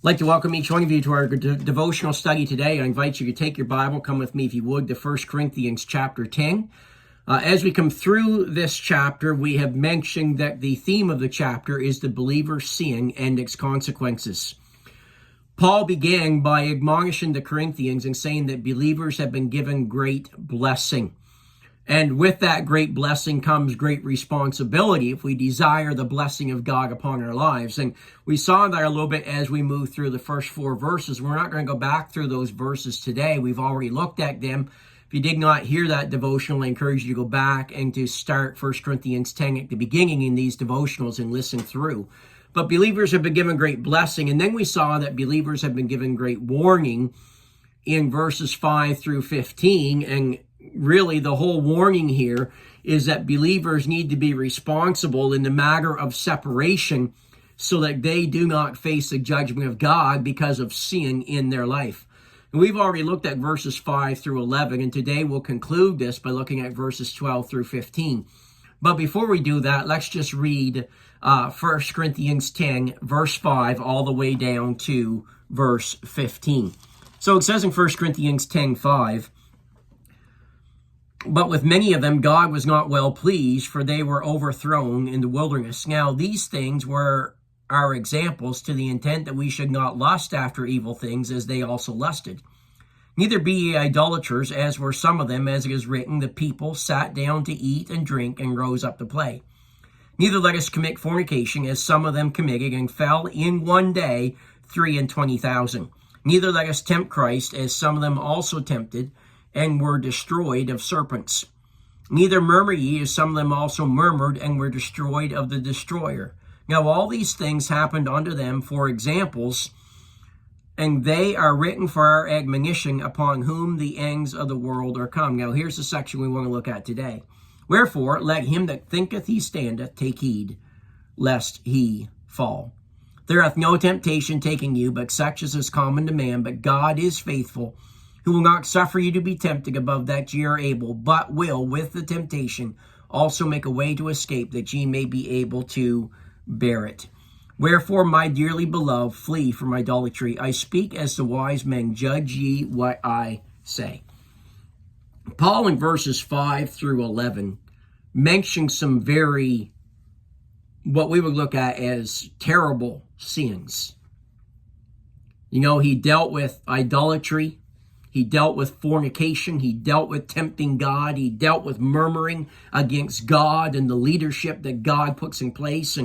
I'd like to welcome each one of you to our devotional study today. I invite you to take your Bible, come with me if you would, to 1 Corinthians chapter 10. As we come through this chapter, we have mentioned that the theme of the chapter is the believer's sin and its consequences. Paul began by admonishing the Corinthians and saying that believers have been given great blessing. And with that great blessing comes great responsibility if we desire the blessing of God upon our lives. And we saw that a little bit as we move through the first 4 verses. We're not going to go back through those verses today. We've already looked at them. If you did not hear that devotional, I encourage you to go back and to start 1 Corinthians 10 at the beginning in these devotionals and listen through. But believers have been given great blessing. And then we saw that believers have been given great warning in verses 5 through 15. And really, the whole warning here is that believers need to be responsible in the matter of separation so that they do not face the judgment of God because of sin in their life. And we've already looked at verses 5 through 11, and today we'll conclude this by looking at verses 12 through 15. But before we do that, let's just read 1 Corinthians 10, verse 5, all the way down to verse 15. So it says in 1 Corinthians 10, 5, "But with many of them God was not well pleased, for they were overthrown in the wilderness. Now these things were our examples, to the intent that we should not lust after evil things as they also lusted. Neither be ye idolaters, as were some of them, as it is written, the people sat down to eat and drink and rose up to play. Neither let us commit fornication, as some of them committed, and fell in one day 23,000. Neither let us tempt Christ, as some of them also tempted, and were destroyed of serpents. Neither murmur ye, as some of them also murmured, and were destroyed of the destroyer. Now all these things happened unto them for examples, and they are written for our admonition, upon whom the ends of the world are come." Now here's the section we want to look at today. "Wherefore, let him that thinketh he standeth take heed, lest he fall. There hath no temptation taken you, but such as is common to man. But God is faithful, who will not suffer you to be tempted above that ye are able, but will with the temptation also make a way to escape, that ye may be able to bear it. Wherefore, my dearly beloved, flee from idolatry. I speak as to wise men, judge ye what I say." Paul in verses 5 through 11 mentions some very, what we would look at as terrible sins. You know, he dealt with idolatry. He dealt with fornication. He dealt with tempting God. He dealt with murmuring against God and the leadership that God puts in place.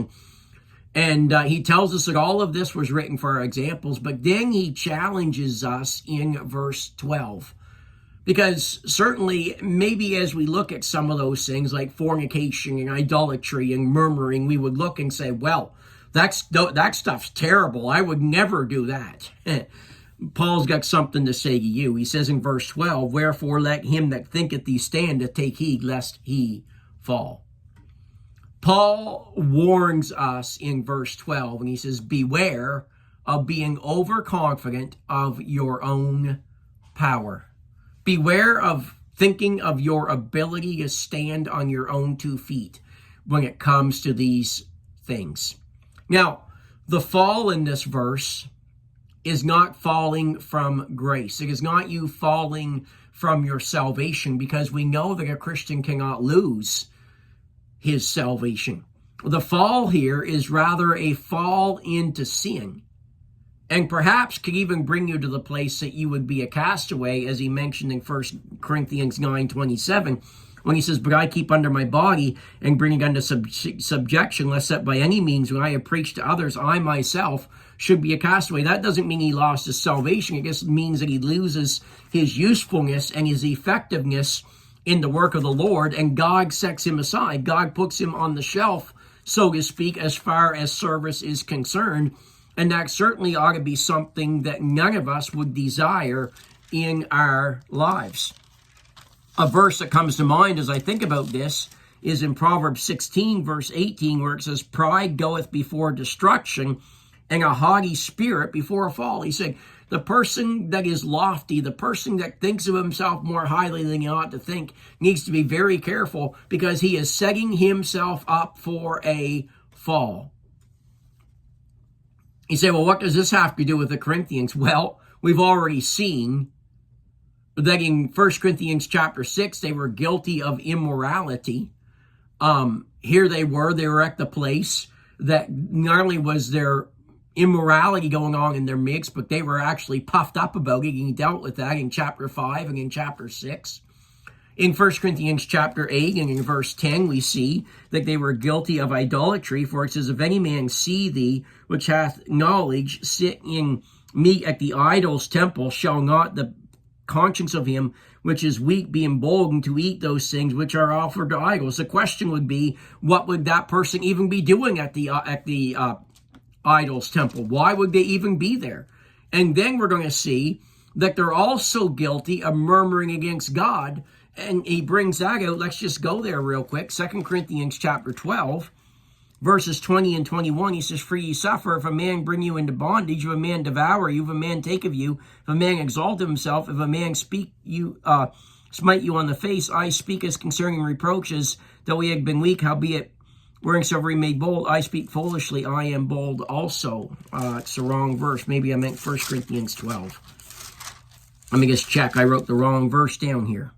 And he tells us that all of this was written for our examples. But then he challenges us in verse 12. Because certainly, maybe as we look at some of those things like fornication and idolatry and murmuring, we would look and say, well, that stuff's terrible. I would never do that. Paul's got something to say to you. He says in verse 12, "Wherefore let him that thinketh he standeth take heed, lest he fall." Paul warns us in verse 12, and he says, beware of being overconfident of your own power. Beware of thinking of your ability to stand on your own 2 feet when it comes to these things. Now, the fall in this verse is not falling from grace. It is not you falling from your salvation, because we know that a Christian cannot lose his salvation. The fall here is rather a fall into sin, and perhaps could even bring you to the place that you would be a castaway, as he mentioned in 1 Corinthians 9:27, when he says, "But I keep under my body and bring it unto subjection, lest that by any means when I have preached to others, I myself should be a castaway." That doesn't mean he lost his salvation. It just means that he loses his usefulness and his effectiveness in the work of the Lord, and God sets him aside. God puts him on the shelf, so to speak, as far as service is concerned. And that certainly ought to be something that none of us would desire in our lives. A verse that comes to mind as I think about this is in Proverbs 16, verse 18, where it says, "Pride goeth before destruction, and a haughty spirit before a fall." He said, the person that is lofty, the person that thinks of himself more highly than he ought to think, needs to be very careful, because he is setting himself up for a fall. You say, well, what does this have to do with the Corinthians? Well, we've already seen that in 1 Corinthians chapter 6, they were guilty of immorality. Here they were at the place that not only was there immorality going on in their midst, but they were actually puffed up about it, and he dealt with that in chapter 5 and in chapter 6. In 1 Corinthians chapter 8 and in verse 10, we see that they were guilty of idolatry, for it says, if any man see thee, which hath knowledge, sit in meat at the idol's temple, shall not the conscience of him which is weak be emboldened to eat those things which are offered to idols? The question would be, what would that person even be doing at the idol's temple? Why would they even be there? And then we're going to see that they're also guilty of murmuring against God. And he brings that out. Let's just go there real quick. 2 Corinthians chapter 12, verses 20 and 21. He says, for ye suffer if a man bring you into bondage, if a man devour you, if a man take of you, if a man exalt himself, if a man smite you on the face. I speak as concerning reproaches, though we have been weak, howbeit wheresoever we made bold, I speak foolishly, I am bold also. It's the wrong verse. Maybe I meant 1 Corinthians 12. Let me just check. I wrote the wrong verse down here.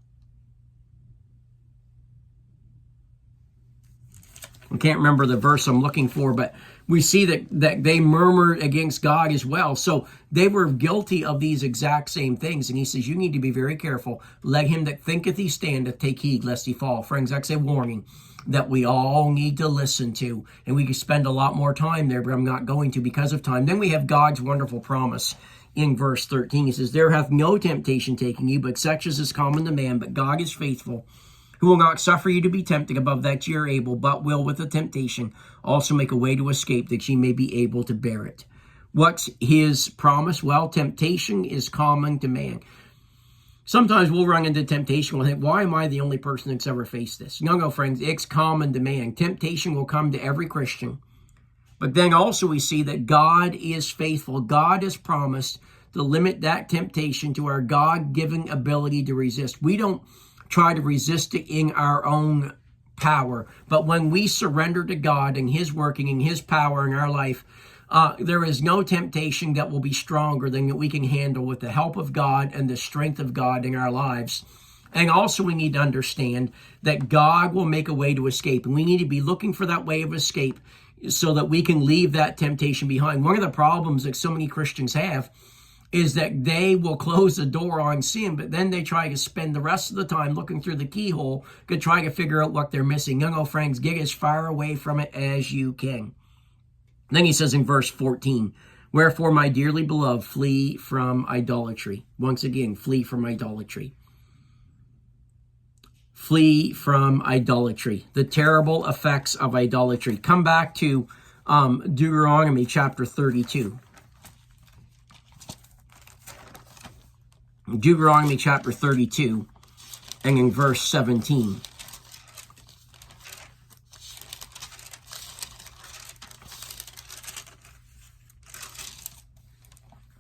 I can't remember the verse I'm looking for, but we see that they murmured against God as well. So they were guilty of these exact same things. And he says, you need to be very careful. Let him that thinketh he standeth take heed lest he fall. Friends, that's a warning that we all need to listen to. And we could spend a lot more time there, but I'm not going to because of time. Then we have God's wonderful promise in verse 13. He says, there hath no temptation taken you, but such as is common to man. But God is faithful, who will not suffer you to be tempted above that ye are able, but will with the temptation also make a way to escape, that ye may be able to bear it. What's his promise? Well, temptation is common to man. Sometimes we'll run into temptation. We'll think, why am I the only person that's ever faced this? No, friends, it's common to man. Temptation will come to every Christian. But then also we see that God is faithful. God has promised to limit that temptation to our God-given ability to resist. We don't try to resist it in our own power. But when we surrender to God and his working and his power in our life, there is no temptation that will be stronger than that we can handle with the help of God and the strength of God in our lives. And also we need to understand that God will make a way to escape. And we need to be looking for that way of escape so that we can leave that temptation behind. One of the problems that so many Christians have is that they will close the door on sin, but then they try to spend the rest of the time looking through the keyhole to try to figure out what they're missing. No, friends, get as far away from it as you can. Then he says in verse 14, wherefore, my dearly beloved, flee from idolatry. Once again, flee from idolatry. Flee from idolatry. The terrible effects of idolatry. Come back to Deuteronomy chapter 32. Deuteronomy chapter 32 and in verse 17.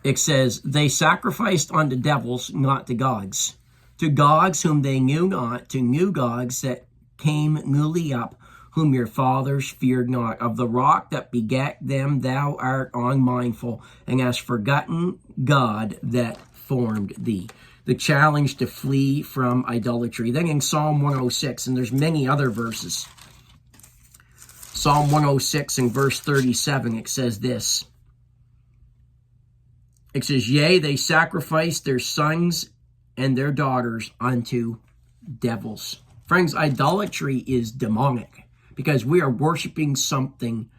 It says, they sacrificed unto devils, not to gods whom they knew not, to new gods that came newly up, whom your fathers feared not. Of the rock that begat them thou art unmindful, and hast forgotten God that formed thee. The challenge to flee from idolatry. Then in Psalm 106, and there's many other verses. Psalm 106 and verse 37, it says this. It says, yea, they sacrificed their sons and their daughters unto devils. Friends, idolatry is demonic because we are worshiping something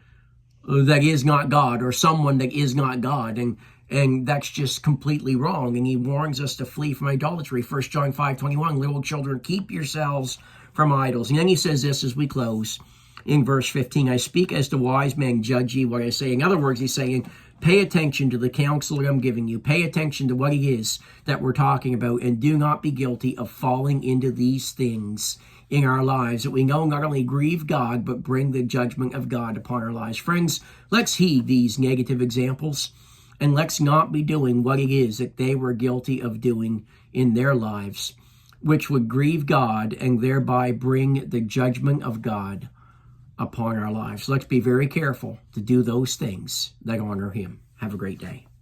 that is not God or someone that is not God. And that's just completely wrong. And he warns us to flee from idolatry. 1 John 5:21, little children, keep yourselves from idols. And then he says this as we close in verse 15, I speak as to wise men, judge ye what I say. In other words, he's saying, pay attention to the counsel that I'm giving you. Pay attention to what it is that we're talking about, and do not be guilty of falling into these things in our lives that we know not only grieve God, but bring the judgment of God upon our lives. Friends, let's heed these negative examples, and let's not be doing what it is that they were guilty of doing in their lives, which would grieve God and thereby bring the judgment of God upon our lives. Let's be very careful to do those things that honor him. Have a great day.